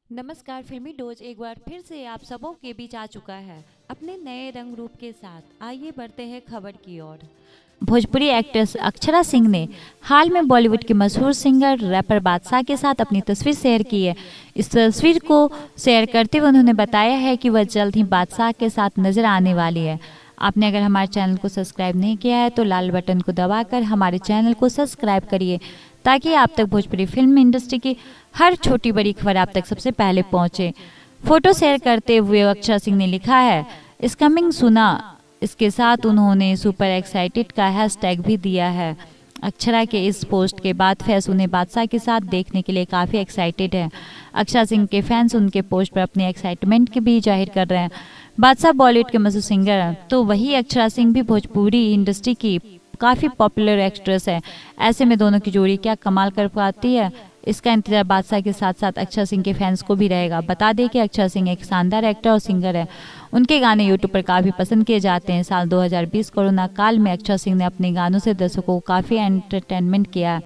नमस्कार। फिल्मी डोज एक बार फिर से आप सबों के बीच आ चुका है अपने नए रंग रूप के साथ। आइए बढ़ते हैं खबर की ओर। भोजपुरी एक्ट्रेस अक्षरा सिंह ने हाल में बॉलीवुड के मशहूर सिंगर रैपर बादशाह के साथ अपनी तस्वीर शेयर की है। इस तस्वीर को शेयर करते हुए उन्होंने बताया है कि वह जल्द ही बादशाह के साथ नजर आने वाली है। आपने अगर हमारे चैनल को सब्सक्राइब नहीं किया है तो लाल बटन को दबाकर हमारे चैनल को सब्सक्राइब करिए ताकि आप तक भोजपुरी फिल्म इंडस्ट्री की हर छोटी बड़ी खबर आप तक सबसे पहले पहुंचे। फोटो शेयर करते हुए अक्षरा सिंह ने लिखा है, इस कमिंग सुना। इसके साथ उन्होंने सुपर एक्साइटेड का हैशटैग भी दिया है। अक्षरा के इस पोस्ट के बाद फैंस उन्हें बादशाह के साथ देखने के लिए काफ़ी एक्साइटेड हैं। अक्षरा सिंह के फैंस उनके पोस्ट पर अपनी एक्साइटमेंट की भी जाहिर कर रहे हैं। बादशाह बॉलीवुड के मशहूर सिंगर हैं तो वही अक्षरा सिंह भी भोजपुरी इंडस्ट्री की काफ़ी पॉपुलर एक्ट्रेस है। ऐसे में दोनों की जोड़ी क्या कमाल कर पाती है, इसका इंतजार बादशाह के साथ साथ अक्षरा सिंह के फैंस को भी रहेगा। बता दें कि अक्षरा सिंह एक शानदार एक्टर और सिंगर है। उनके गाने यूट्यूब पर काफ़ी पसंद किए जाते हैं। साल 2020 कोरोना काल में अक्षरा सिंह ने अपने गानों से दर्शकों को काफ़ी एंटरटेनमेंट किया।